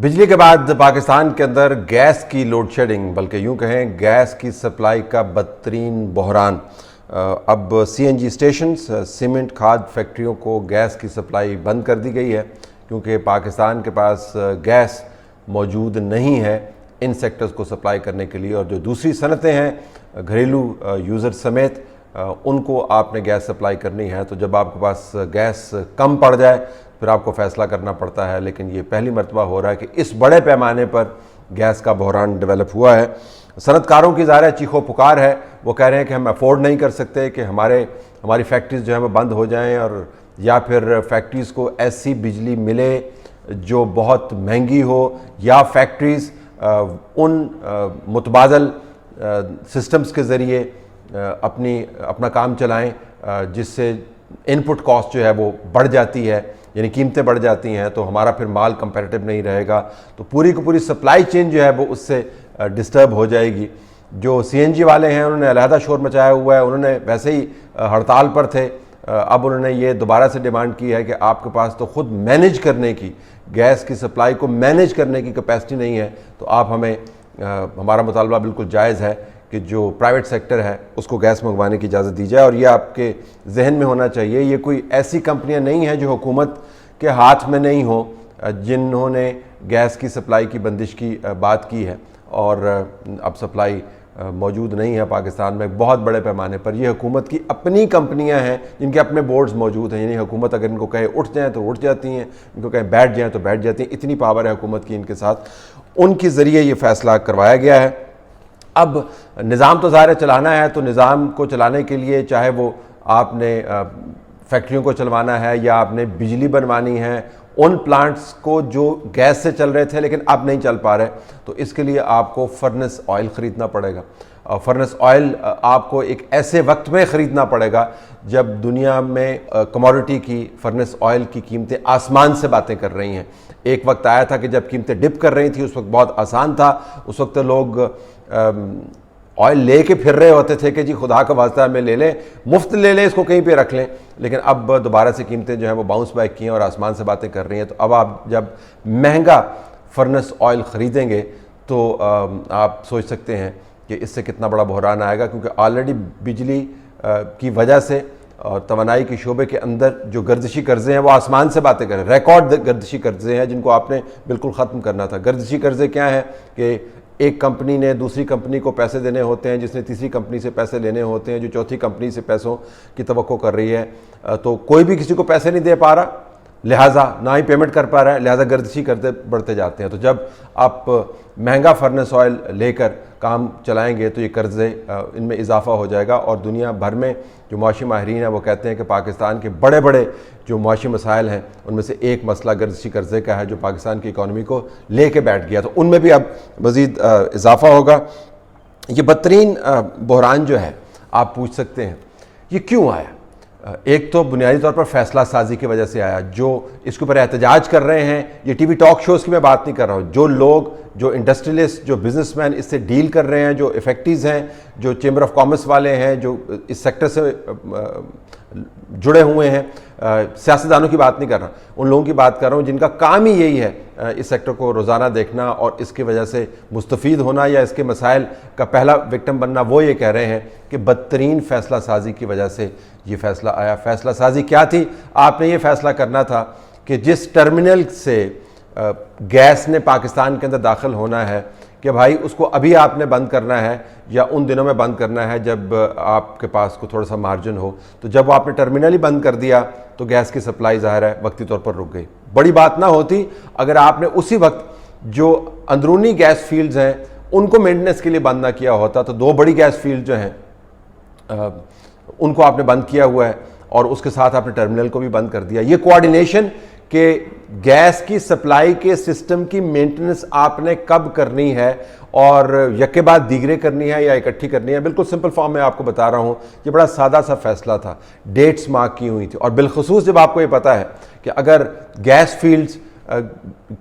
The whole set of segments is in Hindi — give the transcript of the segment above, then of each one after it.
बिजली के बाद पाकिस्तान के अंदर गैस की लोड शेडिंग, बल्कि यूं कहें गैस की सप्लाई का बदतरीन बहरान। अब सीएनजी स्टेशंस, सीमेंट खाद फैक्ट्रियों को गैस की सप्लाई बंद कर दी गई है क्योंकि पाकिस्तान के पास गैस मौजूद नहीं है इन सेक्टर्स को सप्लाई करने के लिए। और जो दूसरी सनतें हैं घरेलू यूज़र समेत, उनको आपने गैस सप्लाई करनी है, तो जब आपके पास गैस कम पड़ जाए फिर आपको फ़ैसला करना पड़ता है। लेकिन ये पहली मरतबा हो रहा है कि इस बड़े पैमाने पर गैस का बहरान डेवलप हुआ है। सनतकारों की ज़ाहिर चीखो पुकार है, वो कह रहे हैं कि हम अफोर्ड नहीं कर सकते कि हमारी फैक्ट्रीज़ जो हैं वो बंद हो जाएं, और या फिर फैक्ट्रीज़ को ऐसी बिजली मिले जो बहुत महंगी हो, या फैक्ट्रीज़ उन मुतबादल सिस्टम्स के ज़रिए अपना काम चलाएं जिससे इनपुट कॉस्ट जो है वो बढ़ जाती है, यानी कीमतें बढ़ जाती हैं, तो हमारा फिर माल कंपैरेटिव नहीं रहेगा, तो पूरी की पूरी सप्लाई चेन जो है वो उससे डिस्टर्ब हो जाएगी। जो सीएनजी वाले हैं उन्होंने अलहदा शोर मचाया हुआ है, उन्होंने वैसे ही हड़ताल पर थे। अब उन्होंने ये दोबारा से डिमांड की है कि आपके पास तो खुद मैनेज करने की, गैस की सप्लाई को मैनेज करने की कैपेसिटी नहीं है, तो आप हमें हमारा मुतालबा बिल्कुल जायज़ है कि जो प्राइवेट सेक्टर है उसको गैस मंगवाने की इजाज़त दी जाए। और ये आपके जहन में होना चाहिए, ये कोई ऐसी कंपनियां नहीं हैं जो हुकूमत के हाथ में नहीं हो जिन्होंने गैस की सप्लाई की बंदिश की बात की है, और अब सप्लाई मौजूद नहीं है पाकिस्तान में बहुत बड़े पैमाने पर। ये हुकूमत की अपनी कंपनियां हैं जिनके अपने बोर्ड्स मौजूद हैं, यानी हुकूमत अगर इनको कहे उठ जाएँ तो उठ जाती हैं, इनको कहे बैठ जाएँ तो बैठ जाती हैं। इतनी पावर है हुकूमत की इनके साथ, उनके ज़रिए ये फ़ैसला करवाया गया है। अब निज़ाम तो ज़ाहिर चलाना है, तो निज़ाम को चलाने के लिए चाहे वो आपने फैक्ट्रियों को चलवाना है या आपने बिजली बनवानी है उन प्लांट्स को जो गैस से चल रहे थे लेकिन अब नहीं चल पा रहे, तो इसके लिए आपको फर्नेस ऑयल ख़रीदना पड़ेगा। फर्नेस ऑयल आपको एक ऐसे वक्त में ख़रीदना पड़ेगा जब दुनिया में कमोडिटी की, फर्नेस ऑयल की कीमतें आसमान से बातें कर रही हैं। एक वक्त आया था कि जब कीमतें डिप कर रही थी, उस वक्त बहुत आसान था, उस वक्त लोग ऑयल ले के फिर रहे होते थे कि जी खुदा का वास्ता हमें ले लें, मुफ्त ले लें, इसको कहीं पे रख लें। लेकिन अब दोबारा से कीमतें जो हैं वो बाउंस बैक की हैं और आसमान से बातें कर रही हैं। तो अब आप जब महंगा फर्नेस ऑयल ख़रीदेंगे तो आप सोच सकते हैं कि इससे कितना बड़ा बहरान आएगा, क्योंकि ऑलरेडी बिजली की वजह से और तवानाई के शोबे के अंदर जो गर्दिशी कर्जे हैं वो आसमान से बातें करें, रिकॉर्ड गर्दिशी कर्जे हैं जिनको आपने बिल्कुल ख़त्म करना था। गर्दिशी कर्जे क्या है कि एक कंपनी ने दूसरी कंपनी को पैसे देने होते हैं, जिसने तीसरी कंपनी से पैसे लेने होते हैं, जो चौथी कंपनी से पैसों की तवक्को कर रही है, तो कोई भी किसी को पैसे नहीं दे पा रहा, लिहाजा ना ही पेमेंट कर पा रहा है, लिहाजा गर्दिशी करते बढ़ते जाते हैं। तो जब आप महंगा फर्नेस ऑयल लेकर काम चलाएंगे तो ये कर्ज़े इनमें इजाफा हो जाएगा। और दुनिया भर में जो मुआशी माहिरीन हैं वो कहते हैं कि पाकिस्तान के बड़े बड़े जो मुआशी मसाइल हैं उनमें से एक मसला गर्दिशी कर्ज़े का है, जो पाकिस्तान की इकॉनमी को ले कर बैठ गया, तो उनमें भी अब मज़ीद इजाफा होगा। ये बदतरीन बहरान जो है, आप पूछ सकते हैं ये क्यों आया। एक तो बुनियादी तौर पर फ़ैसला साजी की वजह से आया। जो इसके ऊपर एहतजाज कर रहे हैं, ये टीवी टॉक शोज़ की मैं बात नहीं कर रहा हूँ, जो लोग, जो इंडस्ट्रियलिस्ट, जो बिजनेसमैन इससे डील कर रहे हैं, जो इफेक्टिव्स हैं, जो चेंबर ऑफ कॉमर्स वाले हैं, जो इस सेक्टर से जुड़े हुए हैं, सियासतदानों की बात नहीं कर रहा, उन लोगों की बात कर रहा हूँ जिनका काम ही यही है इस सेक्टर को रोज़ाना देखना और इसकी वजह से मुस्तफ़ीद होना या इसके मसाइल का पहला विक्टिम बनना। वो ये कह रहे हैं कि बदतरीन फ़ैसला साजी की वजह से ये फ़ैसला आया। फ़ैसला साजी क्या थी? आपने ये फ़ैसला करना था कि जिस टर्मिनल से गैस ने पाकिस्तान के अंदर दाखिल होना है कि भाई उसको अभी आपने बंद करना है या उन दिनों में बंद करना है जब आपके पास को थोड़ा सा मार्जिन हो। तो जब आपने टर्मिनल ही बंद कर दिया तो गैस की सप्लाई ज़ाहिर है वक्ती तौर पर रुक गई। बड़ी बात ना होती अगर आपने उसी वक्त जो अंदरूनी गैस फील्ड्स हैं उनको मेंटेनेंस के लिए बंद ना किया होता। तो दो बड़ी गैस फील्ड जो हैं उनको आपने बंद किया हुआ है और उसके साथ आपने टर्मिनल को भी बंद कर दिया। ये कोऑर्डिनेशन कि गैस की सप्लाई के सिस्टम की मेंटेनेंस आपने कब करनी है और यके बाद दीगरे करनी है या इकट्ठी करनी है, बिल्कुल सिंपल फॉर्म में आपको बता रहा हूँ। ये बड़ा सादा सा फैसला था, डेट्स मार्क की हुई थी और बिलखुसूस जब आपको ये पता है कि अगर गैस फील्ड्स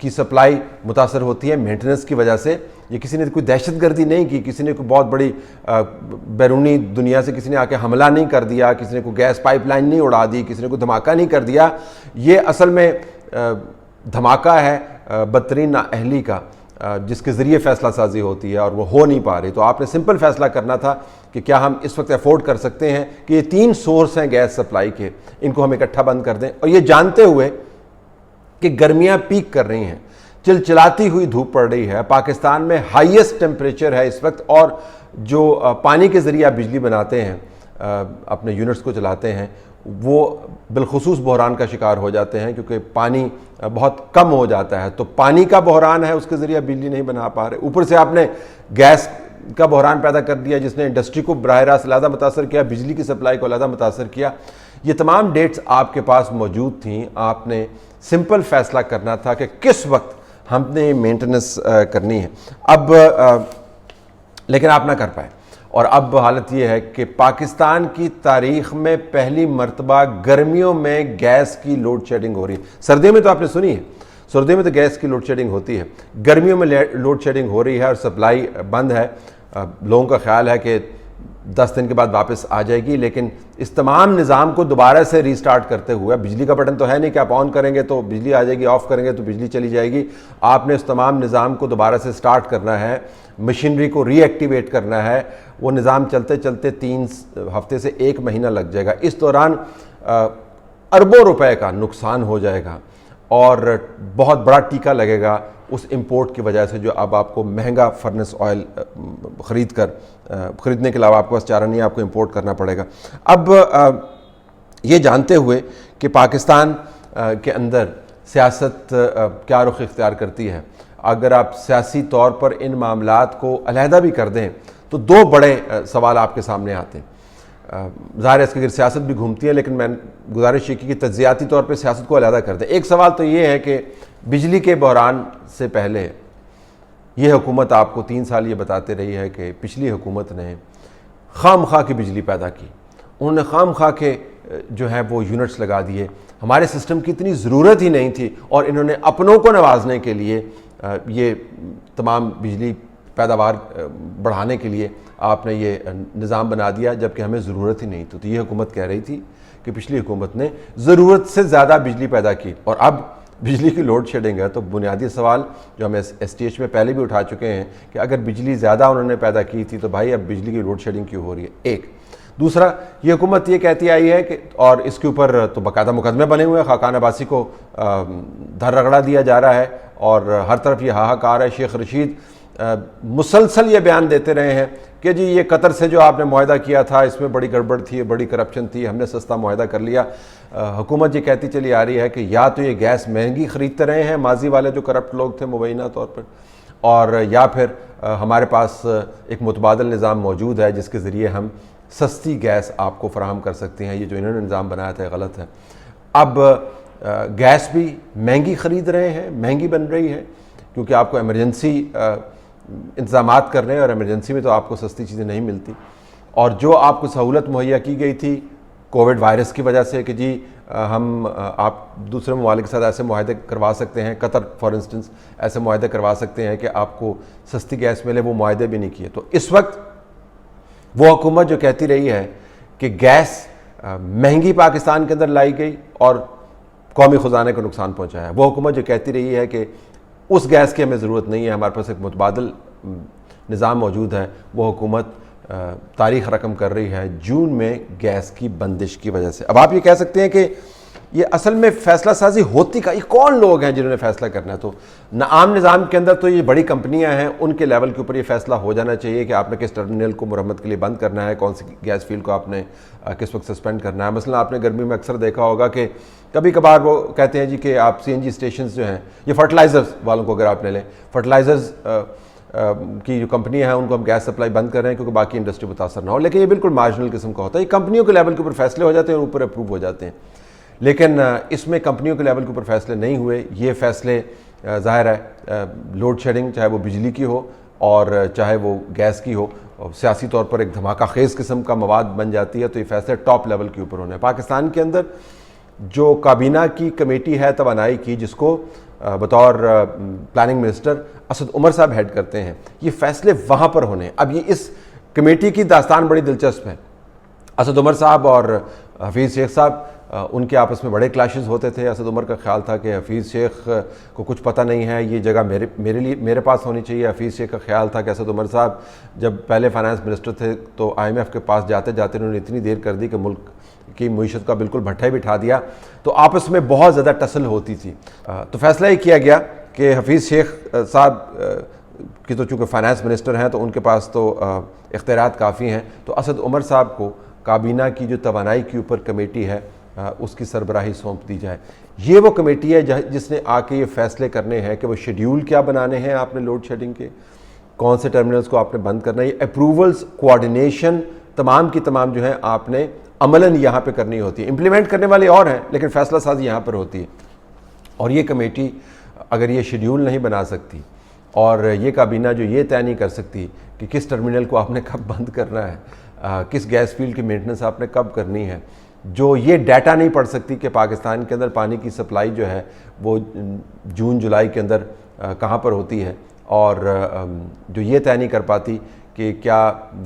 की सप्लाई मुतासर होती है मेंटेनेंस की वजह से, ये किसी ने कोई दहशतगर्दी नहीं की, किसी ने कोई बहुत बड़ी बैरूनी दुनिया से किसी ने आके हमला नहीं कर दिया, किसी ने कोई गैस पाइपलाइन नहीं उड़ा दी, किसी ने कोई धमाका नहीं कर दिया। ये असल में धमाका है बदतरीन नाअहली का जिसके ज़रिए फ़ैसला साजी होती है और वो हो नहीं पा रही। तो आपने सिंपल फ़ैसला करना था कि क्या हम इस वक्त अफोर्ड कर सकते हैं कि ये 3 सोर्स हैं गैस सप्लाई के, इनको हम इकट्ठा बंद कर दें, और ये जानते हुए कि गर्मियाँ पीक कर रही हैं, चिलचिलाती हुई धूप पड़ रही है, पाकिस्तान में हाईएस्ट टेम्परेचर है इस वक्त, और जो पानी के ज़रिए आप बिजली बनाते हैं, अपने यूनिट्स को चलाते हैं, वो बिलखुसूस बहरान का शिकार हो जाते हैं क्योंकि पानी बहुत कम हो जाता है। तो पानी का बहरान है, उसके ज़रिए बिजली नहीं बना पा रहे, ऊपर से आपने गैस का बहरान पैदा कर दिया जिसने इंडस्ट्री को बराह रास्त अलहदा मुतासर किया, बिजली की सप्लाई को अलहदा मुतासर किया। ये तमाम डेट्स आपके पास मौजूद थी, आपने सिंपल फैसला करना था कि किस वक्त हमने मेंटेनेंस करनी है। अब लेकिन आप ना कर पाए, और अब हालत ये है कि पाकिस्तान की तारीख में पहली मरतबा गर्मियों में गैस की लोड शेडिंग हो रही है। सर्दियों में तो आपने सुनी है, सर्दियों में तो गैस की लोड शेडिंग होती है, गर्मियों में लोड शेडिंग हो रही है और सप्लाई बंद है। लोगों का ख्याल है कि 10 दिन के बाद वापस आ जाएगी, लेकिन इस तमाम निज़ाम को दोबारा से रीस्टार्ट करते हुए, बिजली का बटन तो है नहीं कि आप ऑन करेंगे तो बिजली आ जाएगी, ऑफ़ करेंगे तो बिजली चली जाएगी। आपने इस तमाम निज़ाम को दोबारा से स्टार्ट करना है, मशीनरी को रीएक्टिवेट करना है। वो निज़ाम चलते चलते 3 हफ्ते से 1 महीना लग जाएगा। इस दौरान अरबों रुपए का नुकसान हो जाएगा और बहुत बड़ा टीका लगेगा उस इंपोर्ट की वजह से, जो अब आपको महंगा फर्नेस ऑयल ख़रीदने के अलावा आपके पास चारा नहीं है, आपको इंपोर्ट करना पड़ेगा। अब ये जानते हुए कि पाकिस्तान के अंदर सियासत क्या रुख इख्तियार करती है, अगर आप सियासी तौर पर इन मामलात को अलहदा भी कर दें तो 2 बड़े सवाल आपके सामने आते हैं। ज़ाहिर है इसके अगर सियासत भी घूमती है, लेकिन मैं गुजारिश ये की कि तज्जियाती तौर पर सियासत को अलहदा कर दें। एक सवाल तो ये है कि बिजली के बहरान से पहले ये हुकूमत आपको 3 साल ये बताते रही है कि पिछली हुकूमत ने खामखा की बिजली पैदा की, उन्होंने खामखा के जो है वो यूनिट्स लगा दिए, हमारे सिस्टम की इतनी ज़रूरत ही नहीं थी, और इन्होंने अपनों को नवाजने के लिए ये तमाम बिजली पैदावार बढ़ाने के लिए आपने ये निज़ाम बना दिया, जबकि हमें ज़रूरत ही नहीं थी। तो ये हुकूमत कह रही थी कि पिछली हुकूमत ने ज़रूरत से ज़्यादा बिजली पैदा की, और अब बिजली की लोड शेडिंग है। तो बुनियादी सवाल जो हम STH में पहले भी उठा चुके हैं कि अगर बिजली ज़्यादा उन्होंने पैदा की थी तो भाई अब बिजली की लोड शेडिंग क्यों हो रही है। एक दूसरा, ये हुकूमत ये कहती आई है कि, और इसके ऊपर तो बाकायदा मुकदमे बने हुए हैं, खाकान अब्बासी को धर रगड़ा दिया जा रहा है और हर तरफ ये हाहाकार है। शेख रशीद मुसलसल ये बयान देते रहे हैं कि जी ये कतर से जो आपने मुआहदा किया था इसमें बड़ी गड़बड़ थी, बड़ी करप्शन थी, हमने सस्ता मुआहदा कर लिया। हुकूमत ये कहती चली आ रही है कि या तो ये गैस महंगी ख़रीदते रहे हैं माजी वाले जो करप्ट लोग थे मुबैना तौर पर, और या फिर हमारे पास एक मुतबादल निज़ाम मौजूद है जिसके ज़रिए हम सस्ती गैस आपको फराहम कर सकते हैं। ये जो इन्होंने निज़ाम बनाया था गलत है। अब गैस भी महंगी ख़रीद रहे हैं, महंगी बन रही है क्योंकि आपको एमरजेंसी इंतज़ामात कर रहे हैं, और एमरजेंसी में तो आपको सस्ती चीज़ें नहीं मिलती। और जो आपको सहूलत मुहैया की गई थी कोविड वायरस की वजह से कि जी हम आप दूसरे ममालिक के साथ ऐसे मुआहदे करवा सकते हैं, कतर फॉर इंस्टेंस ऐसे मुआहदे करवा सकते हैं कि आपको सस्ती गैस मिले, वो मुआहदे भी नहीं किए। तो इस वक्त वो हुकूमत जो कहती रही है कि गैस महंगी पाकिस्तान के अंदर लाई गई और कौमी ख़जाने को नुकसान पहुँचाया है, वो हुकूमत जो कहती रही है कि उस गैस की हमें ज़रूरत नहीं है, हमारे पास एक मुतबादल निज़ाम मौजूद है, वो हुकूमत तारीख़ रकम कर रही है जून में गैस की बंदिश की वजह से। अब आप ये कह सकते हैं कि ये असल में फ़ैसला साजी होती का, ये कौन लोग हैं जिन्होंने फ़ैसला करना है? तो आम निज़ाम के अंदर तो ये बड़ी कंपनियां हैं, उनके लेवल के ऊपर ये फ़ैसला हो जाना चाहिए कि आपने किस टर्मिनल को मुरम्मत के लिए बंद करना है, कौन सी गैस फील्ड को आपने किस वक्त सस्पेंड करना है। मसलन आपने गर्मी में अक्सर देखा होगा कि कभी कभार वो कहते हैं जी कि आप CNG स्टेशन जो हैं, ये फर्टिलाइज़र्स वालों को अगर आप ले लें, फर्टिलाइज़र्स की जो कंपनी है उनको हम गैस सप्लाई बंद कर रहे हैं क्योंकि बाकी इंडस्ट्री मुतासर ना हो, लेकिन ये बिल्कुल मार्जिनल किस्म का होता है। ये कंपनियों के लेवल के ऊपर फैसले हो जाते हैं और ऊपर अप्रूव हो जाते हैं, लेकिन इसमें कंपनियों के लेवल के ऊपर फैसले नहीं हुए। ये फैसले ज़ाहिर है लोड शेडिंग चाहे वो बिजली की हो और चाहे वो गैस की हो, सियासी तौर पर एक धमाका खेज़ किस्म का मवाद बन जाती है, तो ये फैसले टॉप लेवल के ऊपर होने हैं। पाकिस्तान के अंदर जो काबीना की कमेटी है तवानाई की, जिसको बतौर प्लानिंग मिनिस्टर असद उमर साहब हेड करते हैं, ये फैसले वहाँ पर होने हैं। अब ये इस कमेटी की दास्तान बड़ी दिलचस्प है। असद उमर साहब और हफीज़ शेख साहब उनके आपस में बड़े क्लैशेस होते थे। असद उमर का ख्याल था कि हफीज़ शेख को कुछ पता नहीं है, ये जगह मेरे पास होनी चाहिए। हफीज़ शेख का ख्याल था कि असद उमर साहब जब पहले फाइनेंस मिनिस्टर थे तो IMF के पास जाते जाते उन्होंने इतनी देर कर दी कि मुल्क की मीशत का बिल्कुल भट्ठा ही बिठा दिया। तो आपस में बहुत ज़्यादा टसल होती थी। तो फैसला ये किया गया कि हफीज़ शेख साहब कि तो चूँकि फाइनेंस मिनिस्टर हैं तो उनके पास तो इख्तियारात काफ़ी हैं, तो असद उमर साहब को काबीना की जो तवानाई के ऊपर कमेटी है उसकी सरबराही सौंप दी जाए। ये वो कमेटी है जिसने आके ये फैसले करने हैं कि वो शेड्यूल क्या बनाने हैं आपने लोड शेडिंग के, कौन से टर्मिनल्स को आपने बंद करना है, ये अप्रूवल्स, कोऑर्डिनेशन तमाम की तमाम जो है आपने अमलन यहाँ पे करनी होती है। इम्प्लीमेंट करने वाले और हैं लेकिन फैसला साजी यहाँ पर होती है। और ये कमेटी अगर ये शेड्यूल नहीं बना सकती और ये काबीना जो ये तय नहीं कर सकती कि किस टर्मिनल को आपने कब बंद करना है, किस गैस फील्ड की मेंटेनेंस आपने कब करनी है, जो ये डाटा नहीं पढ़ सकती कि पाकिस्तान के अंदर पानी की सप्लाई जो है वो जून जुलाई के अंदर कहाँ पर होती है, और जो ये तय नहीं कर पाती कि क्या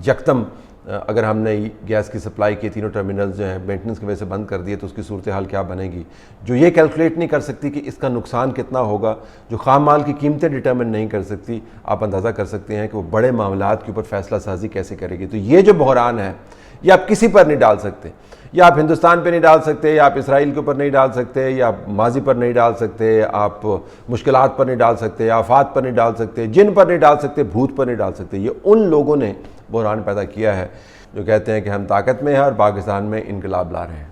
यकदम अगर हमने गैस की सप्लाई की तीनों टर्मिनल्स जो हैं मेंटेनेंस की वजह से बंद कर दिए तो उसकी सूरत हाल क्या बनेगी, जो ये कैलकुलेट नहीं कर सकती कि इसका नुकसान कितना होगा, जो खाम माल की कीमतें डिटर्मिन नहीं कर सकती, आप अंदाज़ा कर सकते हैं कि वो बड़े मामलात के ऊपर फैसला साजी कैसे करेगी। तो ये जो बहरान है ये आप किसी पर नहीं डाल सकते, या आप हिंदुस्तान पे नहीं डाल सकते, या आप इसराइल के ऊपर नहीं डाल सकते, या आप माजी पर नहीं डाल सकते, आप मुश्किलात पर नहीं डाल सकते, आफात पर नहीं डाल सकते, जिन पर नहीं डाल सकते, भूत पर नहीं डाल सकते। ये उन लोगों ने बहरान पैदा किया है जो कहते हैं कि हम ताकत में हैं और पाकिस्तान में इनकलाब ला रहे हैं।